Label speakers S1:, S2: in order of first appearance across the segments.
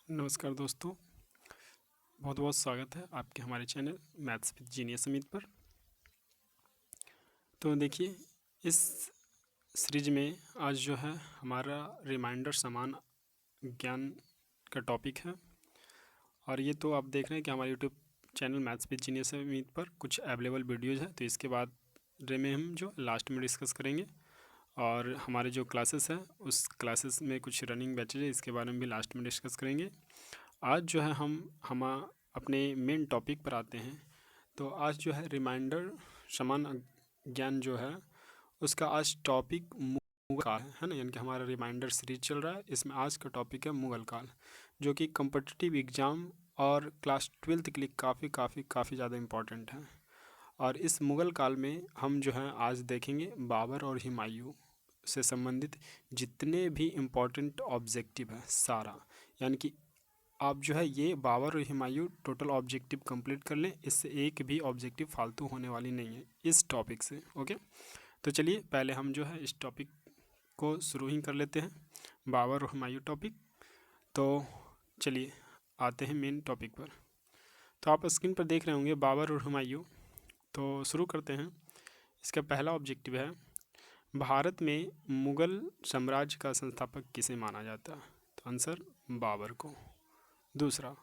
S1: नमस्कार दोस्तों, बहुत बहुत स्वागत है आपके हमारे channel maths with genius Samit पर। तो देखिए, इस सीरीज में आज जो है हमारा रिमाइंडर समान ज्ञान का टॉपिक है। और ये तो आप देख रहे हैं कि हमारे YouTube channel maths with genius Samit पर कुछ अवेलेबल वीडियोज़ है। तो इसके बाद में हम जो लास्ट में डिस्कस करेंगे, और हमारे जो क्लासेस हैं उस क्लासेस में कुछ रनिंग बैचेज है, इसके बारे में भी लास्ट में डिस्कस करेंगे। आज जो है हम अपने मेन टॉपिक पर आते हैं। तो आज जो है रिमाइंडर समान ज्ञान जो है उसका आज टॉपिक मुगल काल है ना, यानी कि हमारा रिमाइंडर सीरीज चल रहा है। इसमें आज का टॉपिक है मुगल काल, जो कि कम्पिटिटिव एग्ज़ाम और क्लास 12th के लिए काफ़ी ज़्यादा इम्पोर्टेंट है। और इस मुगल काल में हम जो है आज देखेंगे बाबर और हुमायूं से संबंधित जितने भी इम्पोर्टेंट ऑब्जेक्टिव है सारा, यानी कि आप जो है ये बाबर और हुमायूं टोटल ऑब्जेक्टिव कंप्लीट कर लें। इससे एक भी ऑब्जेक्टिव फालतू होने वाली नहीं है इस टॉपिक से। ओके, तो चलिए पहले हम जो है इस टॉपिक को शुरू ही कर लेते हैं, बाबर और हुमायूं टॉपिक। तो चलिए आते हैं मेन टॉपिक पर। तो आप स्क्रीन पर देख रहे होंगे बाबर और हुमायूं। तो शुरू करते हैं। इसका पहला ऑब्जेक्टिव है, भारत में मुगल साम्राज्य का संस्थापक किसे माना जाता है? तो आंसर बाबर को। दूसरा,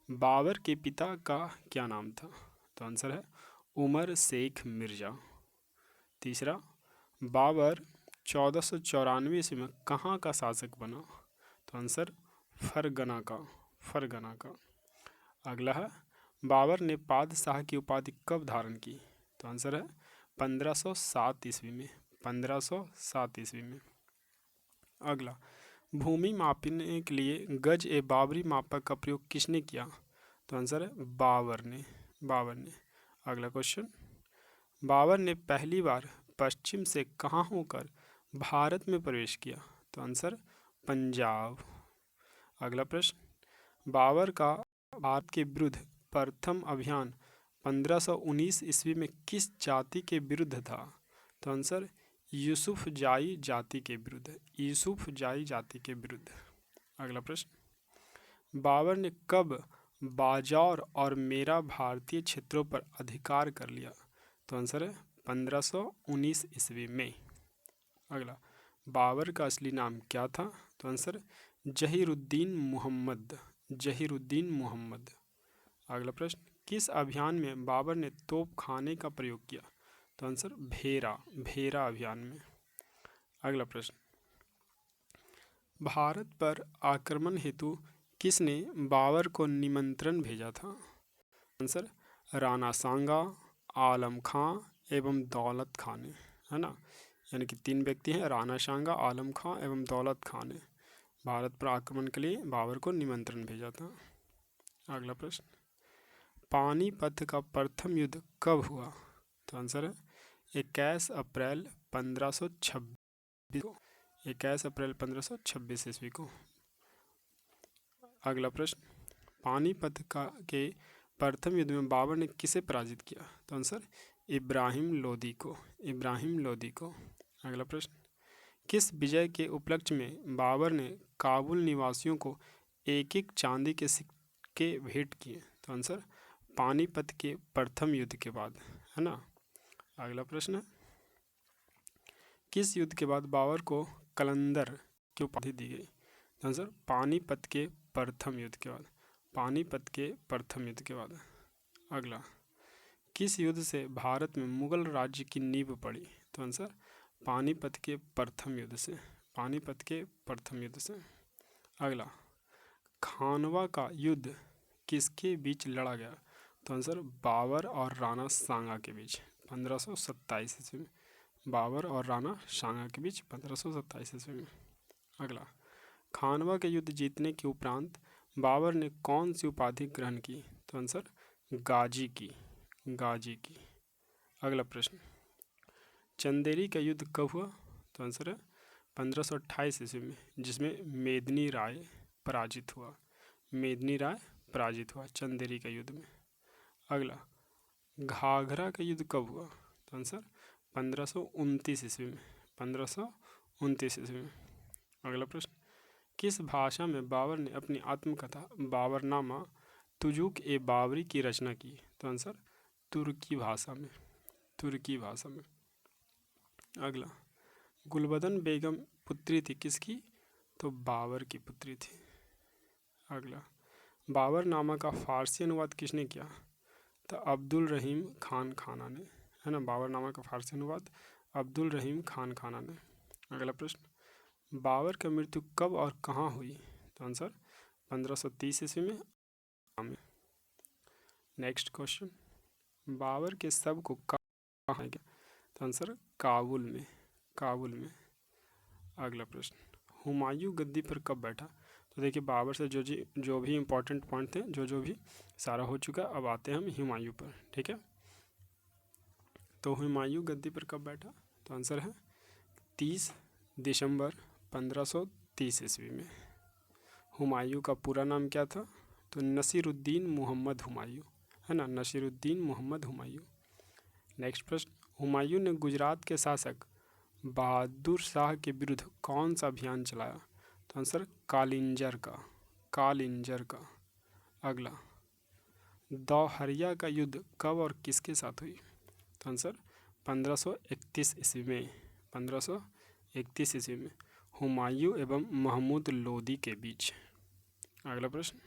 S1: बाबर के पिता का क्या नाम था? तो आंसर है उमर शेख मिर्ज़ा। तीसरा, बाबर 1494 ईस्वी में कहाँ का शासक बना? तो आंसर फरगना का। अगला है, बाबर ने पादशाह की उपाधि कब धारण की? तो आंसर है 1507 ईस्वी में। 1507 ईस्वी में। अगला, भूमि मापने के लिए गज ए बाबरी मापक का प्रयोग किसने किया? तो आंसर है बाबर ने। अगला क्वेश्चन, बाबर ने पहली बार पश्चिम से कहाँ होकर भारत में प्रवेश किया? तो आंसर पंजाब। अगला प्रश्न, बाबर का भारत के विरुद्ध प्रथम अभियान 1519 ईस्वी में किस जाति के विरुद्ध था? तो आंसर यूसुफजाई जाति के विरुद्ध। अगला प्रश्न, बाबर ने कब बाजौर और मेरा भारतीय क्षेत्रों पर अधिकार कर लिया? तो आंसर है 1519 ईस्वी में। अगला, बाबर का असली नाम क्या था? तो आंसर जहीरुद्दीन मुहम्मद। अगला प्रश्न, किस अभियान में बाबर ने तोप खाने का प्रयोग किया? तो आंसर भेरा अभियान में। अगला प्रश्न, भारत पर आक्रमण हेतु किसने बाबर को निमंत्रण भेजा था? आंसर राणा सांगा, आलम खां एवं दौलत खां ने, है ना। यानी कि 3 व्यक्ति हैं, राणा सांगा, आलम खां एवं दौलत खां ने भारत पर आक्रमण के लिए बाबर को निमंत्रण भेजा था। अगला प्रश्न, पानीपत का प्रथम युद्ध कब हुआ? तो आंसर है 21 अप्रैल 1526 को। 21 अप्रैल 1526 ईस्वी को। अगला प्रश्न, पानीपत के प्रथम युद्ध में बाबर ने किसे पराजित किया? तो आंसर इब्राहिम लोदी को। अगला प्रश्न, किस विजय के उपलक्ष्य में बाबर ने काबुल निवासियों को एक एक चांदी के सिक्के भेंट किए? तो आंसर पानीपत के प्रथम युद्ध के बाद, है ना। अगला प्रश्न है, किस युद्ध के बाद बाबर को कलंदर की उपाधि दी गई? तो आंसर पानीपत के प्रथम युद्ध के बाद। अगला, किस युद्ध से भारत में मुगल राज्य की नींव पड़ी? तो आंसर पानीपत के प्रथम युद्ध से। अगला, खानवा का युद्ध किसके बीच लड़ा गया? तो आंसर बाबर और राणा सांगा के बीच 1527 ईस्वी में। बाबर और राणा सांगा के बीच 1527 ईस्वी में। अगला, खानवा के युद्ध जीतने के उपरांत बाबर ने कौन सी उपाधि ग्रहण की? तो आंसर गाजी की। अगला प्रश्न, चंदेरी का युद्ध कब हुआ? तो आंसर है 1528 ईस्वी में, जिसमें मेदिनी राय पराजित हुआ चंदेरी का युद्ध में। अगला, घाघरा का युद्ध कब हुआ? तो आंसर 1529 ईस्वी में। अगला प्रश्न, किस भाषा में बाबर ने अपनी आत्मकथा बाबरनामा तुजुक ए बाबरी की रचना की? तो आंसर तुर्की भाषा में, तुर्की भाषा में। अगला, गुलबदन बेगम पुत्री थी किसकी? तो बाबर की पुत्री थी। अगला, बाबरनामा का फारसी अनुवाद किसने किया? तो अब्दुल रहीम खान खाना ने, है ना। बाबरनामा का फारसी अनुवाद अब्दुल रहीम खान खाना ने। अगला प्रश्न, बाबर की मृत्यु कब और कहाँ हुई? तो आंसर 1530 ईस्वी में। नेक्स्ट क्वेश्चन, बाबर के शव को कहाँ गया? तो आंसर काबुल में, काबुल में। अगला प्रश्न, हुमायूं गद्दी पर कब बैठा? तो देखिए बाबर से जो भी इम्पोर्टेंट पॉइंट थे, जो भी सारा हो चुका। अब आते हैं हम हुमायूं पर, ठीक है। तो हुमायूं गद्दी पर कब बैठा? तो आंसर है 30 दिसंबर 1530 ईस्वी में। हुमायूं का पूरा नाम क्या था? तो नसीरुद्दीन मोहम्मद हुमायूं, है ना, नसीरुद्दीन मोहम्मद हुमायूं। नेक्स्ट प्रश्न, हुमायूं ने गुजरात के शासक बहादुर शाह के विरुद्ध कौन सा अभियान चलाया? तो आंसर कालिंजर का, कालिंजर का। अगला, दौहरिया का युद्ध कब और किसके साथ हुई? तो आंसर 1531 ईस्वी में, 1531 ईस्वी में हुमायूं एवं महमूद लोदी के बीच। अगला प्रश्न,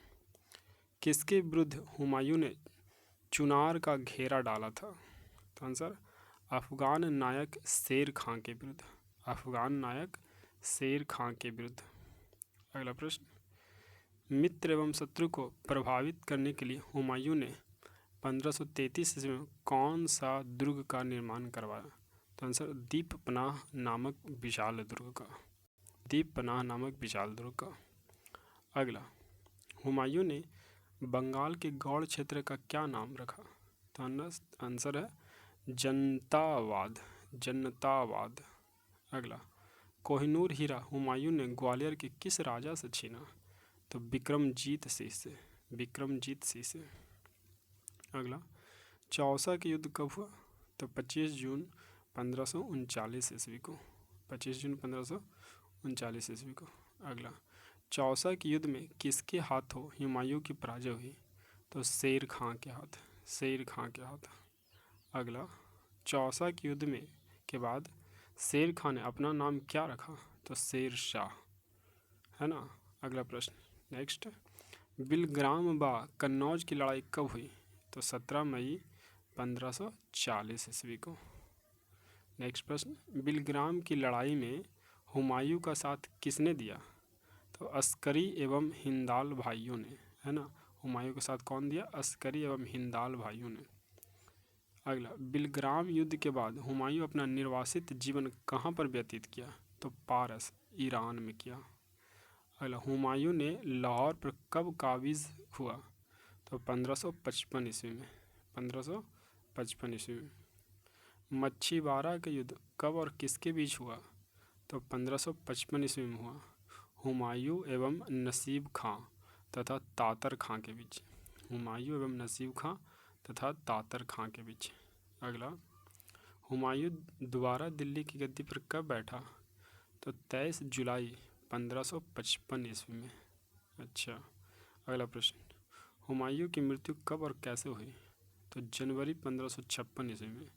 S1: किसके विरुद्ध हुमायूं ने चुनार का घेरा डाला था? तो आंसर अफगान नायक शेर खां के विरुद्ध, अफगान नायक शेर खां के विरुद्ध। अगला प्रश्न, मित्र एवं शत्रु को प्रभावित करने के लिए हुमायूं ने 1533 ईस्वी में कौन सा दुर्ग का निर्माण करवाया? तो आंसर दीपपनाह नामक विशाल दुर्ग का, दीपपनाह नामक विशाल दुर्ग का। अगला, हुमायूं ने बंगाल के गौड़ क्षेत्र का क्या नाम रखा? तो आंसर है जनतावाद, जनतावाद। अगला, कोहिनूर हीरा हुमायूं ने ग्वालियर के किस राजा से छीना? तो विक्रमजीत सिंह से, विक्रमजीत सिंह से। अगला, चौसा के युद्ध कब हुआ? तो 25 जून 1539 ईस्वी को, 25 जून 1539 ईस्वी को। अगला, चौसा के युद्ध में किसके हाथों हुमायूं की पराजय हुई? तो शेर खां के हाथ, शेर खां के हाथ। अगला, चौसा के युद्ध में के बाद शेर खां ने अपना नाम क्या रखा? तो शेर शाह, है ना। अगला प्रश्न, नेक्स्ट, बिलग्राम बा कन्नौज की लड़ाई कब हुई? तो 17 मई 1540 ईस्वी को। नेक्स्ट प्रश्न, बिलग्राम की लड़ाई में हुमायूं का साथ किसने दिया? तो अस्करी एवं हिंदाल भाइयों ने, है ना। हुमायूं के साथ कौन दिया? अस्करी एवं हिंदाल भाइयों ने। अगला, बिलग्राम युद्ध के बाद हुमायूं अपना निर्वासित जीवन कहाँ पर व्यतीत किया? तो पारस, ईरान में किया। अगला, हुमायूं ने लाहौर पर कब काबिज हुआ? तो 1555 ईस्वी में, 1555 ईस्वी में। मच्छीवाड़ा का युद्ध कब और किसके बीच हुआ? तो 1555 ईस्वी में हुआ हुमायूं एवं नसीब खां तथा तातर खां के बीच, हुमायूं एवं नसीब खां तथा तातर खां के बीच। अगला, हुमायूं दोबारा दिल्ली की गद्दी पर कब बैठा? तो 23 जुलाई 1555 ईस्वी में। अच्छा, अगला प्रश्न, हुमायूं की मृत्यु कब और कैसे हुई? तो जनवरी 1556 ईस्वी में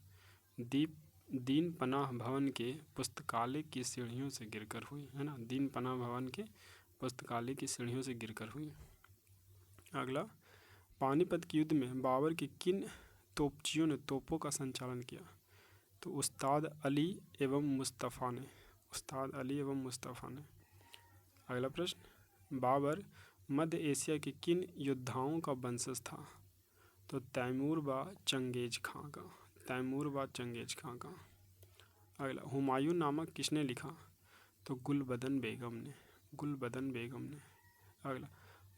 S1: दीन पनाह भवन के पुस्तकालय की सीढ़ियों से गिरकर हुई, है ना। दीन पनाह भवन के पुस्तकालय की सीढ़ियों से गिरकर हुई। अगला, पानीपत के युद्ध में बाबर की किन तोपचियों ने तोपों का संचालन किया? तो उस्ताद अली एवं मुस्तफ़ा ने, उस्ताद अली एवं मुस्तफ़ा ने। अगला प्रश्न, बाबर मध्य एशिया के किन योद्धाओं का वंशज था? तो तैमूर बा चंगेज खां का, तैमूर बा चंगेज खां का। अगला, हुमायूं नामा किसने लिखा? तो गुलबदन बेगम ने, गुलबदन बेगम ने। अगला,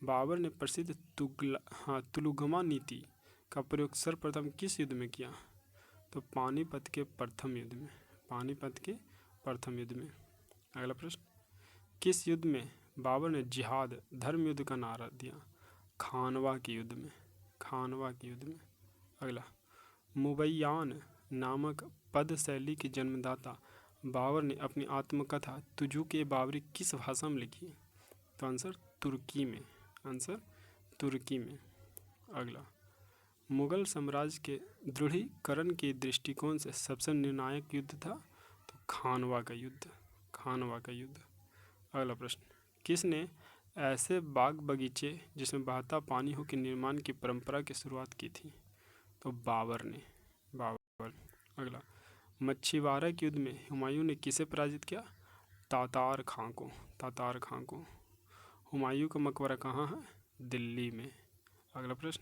S1: बाबर ने प्रसिद्ध तुलुगमा नीति का प्रयोग सर्वप्रथम किस युद्ध में किया? तो पानीपत के प्रथम युद्ध में, पानीपत के प्रथम युद्ध में। अगला प्रश्न, किस युद्ध में बाबर ने जिहाद धर्म युद्ध का नारा दिया? खानवा के युद्ध में, खानवा के युद्ध में। अगला, मुबैयान नामक पद शैली के जन्मदाता बाबर ने अपनी आत्मकथा तुजुक ए बाबरी किस भाषा में लिखी? तो आंसर तुर्की में, आंसर तुर्की में। अगला, मुगल साम्राज्य के दृढ़ीकरण के दृष्टिकोण से सबसे निर्णायक युद्ध था, तो खानवा का युद्ध, खानवा का युद्ध। अगला प्रश्न, किसने ऐसे बाग बगीचे जिसमें बहता पानी हो के निर्माण की परंपरा की शुरुआत की थी, तो बाबर ने, बाबर। अगला, मच्छीवाड़ा के युद्ध में हुमायूं ने किसे पराजित किया, तातार खां को, तातार खां को। हुमायूं का मकबरा कहाँ है, दिल्ली में। अगला प्रश्न,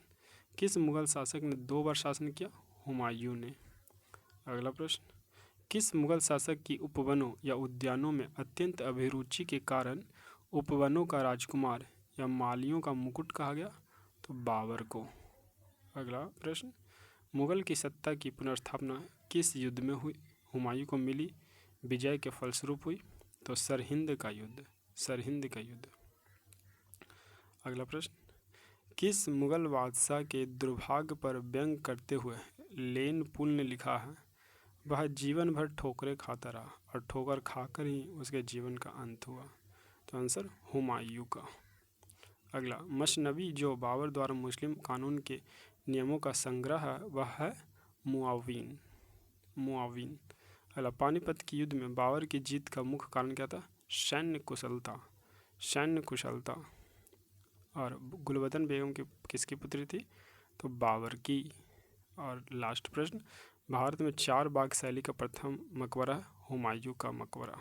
S1: किस मुगल शासक ने 2 बार शासन किया, हुमायूं ने। अगला प्रश्न, किस मुगल शासक की उपवनों या उद्यानों में अत्यंत अभिरुचि के कारण उपवनों का राजकुमार या मालियों का मुकुट कहा गया, तो बाबर को। अगला प्रश्न, मुगल की सत्ता की पुनर्स्थापना किस युद्ध में हुई, हुमायूं को मिली विजय के फलस्वरूप हुई, तो सरहिंद का युद्ध, सरहिंद का युद्ध। अगला प्रश्न, किस मुगल बादशाह के दुर्भाग्य पर व्यंग करते हुए लेन पुल ने लिखा है, वह जीवन भर ठोकरें खाता रहा और ठोकर खाकर ही उसके जीवन का अंत हुआ, तो आंसर हुमायूं का। अगला, मसनवी जो बाबर द्वारा मुस्लिम कानून के नियमों का संग्रह है वह है मुआविन, मुआविन। अगला, पानीपत के युद्ध में बाबर की जीत का मुख्य कारण क्या था, सैन्य कुशलता, सैन्य कुशलता। और गुलबदन बेगम की किसकी पुत्री थी, तो बाबर की। और लास्ट प्रश्न, भारत में 4 बाग शैली का प्रथम मकबरा है हुमायूं का मकबरा।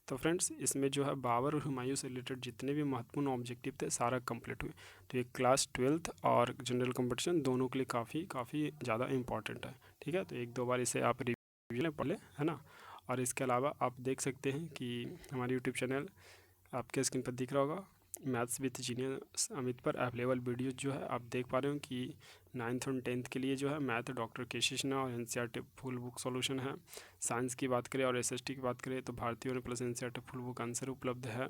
S1: तो फ्रेंड्स, इसमें जो है बाबर और हुमायूं से रिलेटेड जितने भी महत्वपूर्ण ऑब्जेक्टिव थे सारा कंप्लीट हुए। तो ये क्लास 12th और जनरल कंपटीशन दोनों के लिए काफ़ी ज़्यादा इंपॉर्टेंट है। ठीक है, तो 1-2 बार इसे आप रिव्यू पढ़ लें, है ना। और इसके अलावा आप देख सकते हैं कि हमारे यूट्यूब चैनल आपके स्क्रीन पर दिख रहा होगा, मैथ्स विद जीनियस अमित पर अवेलेबल वीडियो जो है आप देख पा रहे हो कि 9th और 10th के लिए जो है मैथ डॉक्टर केसी सिन्हा और एनसीईआरटी फुल बुक सॉल्यूशन है। साइंस की बात करें और एसएसटी की बात करें तो भारतीय plus NCERT full book answer उपलब्ध है।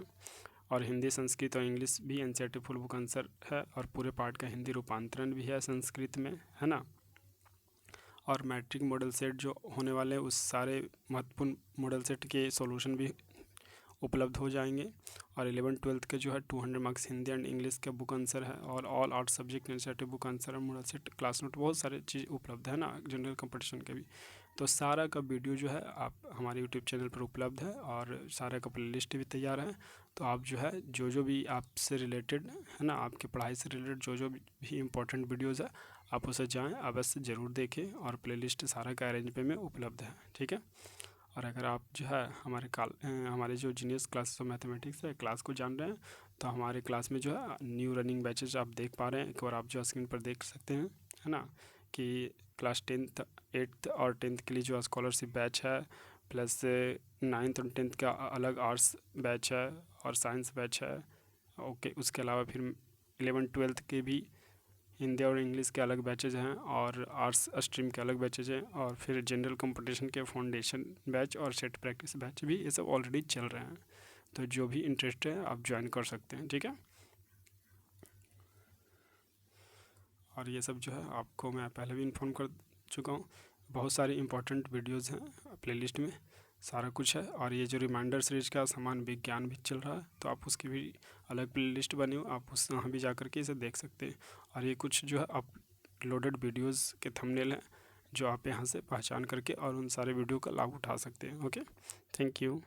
S1: और हिंदी, संस्कृत और इंग्लिश भी एनसीईआरटी फुल बुक आंसर है और पूरे पार्ट का हिंदी रूपांतरण भी है संस्कृत में, है ना। और मैट्रिक मॉडल सेट जो होने वाले उस सारे महत्वपूर्ण मॉडल सेट के सॉल्यूशन भी उपलब्ध हो जाएंगे। और 11th-12th के जो है 200 मार्क्स हिंदी एंड इंग्लिश का बुक आंसर है और all art subject NCERT book answer और मॉडल सेट, क्लास नोट, बहुत सारे चीज़ उपलब्ध है ना, जनरल कंपटीशन के भी। तो सारा का वीडियो जो है आप हमारे यूट्यूब चैनल पर उपलब्ध है और सारा का प्लेलिस्ट भी तैयार है। तो आप जो है जो भी आपसे रिलेटेड है ना, आपकी पढ़ाई से रिलेटेड जो भी इम्पोर्टेंट वीडियोज़ है आप उसे जाएँ अवश्य ज़रूर देखें और प्लेलिस्ट सारा का अरेंज पे में उपलब्ध है। ठीक है, और अगर आप जो है हमारे जो जीनियस क्लासेस ऑफ मैथमेटिक्स है क्लास को जान रहे हैं तो हमारे क्लास में जो है न्यू रनिंग बैचेज आप देख पा रहे हैं, एक बार आप जो स्क्रीन पर देख सकते हैं, है ना, कि क्लास 10th 8th और 10th के लिए जो स्कॉलरशिप बैच है, प्लस 9th और 10th का अलग आर्ट्स बैच है और साइंस बैच है। ओके, उसके अलावा फिर 11th-12th के भी हिंदी और इंग्लिश के अलग बैचेज हैं और आर्ट्स स्ट्रीम के अलग बैचेज हैं और फिर जनरल कंपटीशन के फाउंडेशन बैच और सेट प्रैक्टिस बैच भी, ये सब ऑलरेडी चल रहे हैं। तो जो भी इंटरेस्ट है आप ज्वाइन कर सकते हैं। ठीक है, और ये सब जो है आपको मैं पहले भी इन्फॉर्म कर चुका हूँ। बहुत सारी इंपॉर्टेंट वीडियोज़ हैं प्लेलिस्ट में, सारा कुछ है। और ये जो रिमाइंडर सीरीज का समान विज्ञान भी चल रहा है तो आप उसकी भी अलग प्लेलिस्ट बनी हो, आप उस वहाँ भी जा कर के इसे देख सकते हैं। और ये कुछ जो है अपलोडेड वीडियोज़ के थंबनेल हैं जो आप यहाँ से पहचान करके और उन सारे वीडियो का लाभ उठा सकते हैं। Okay, thank you.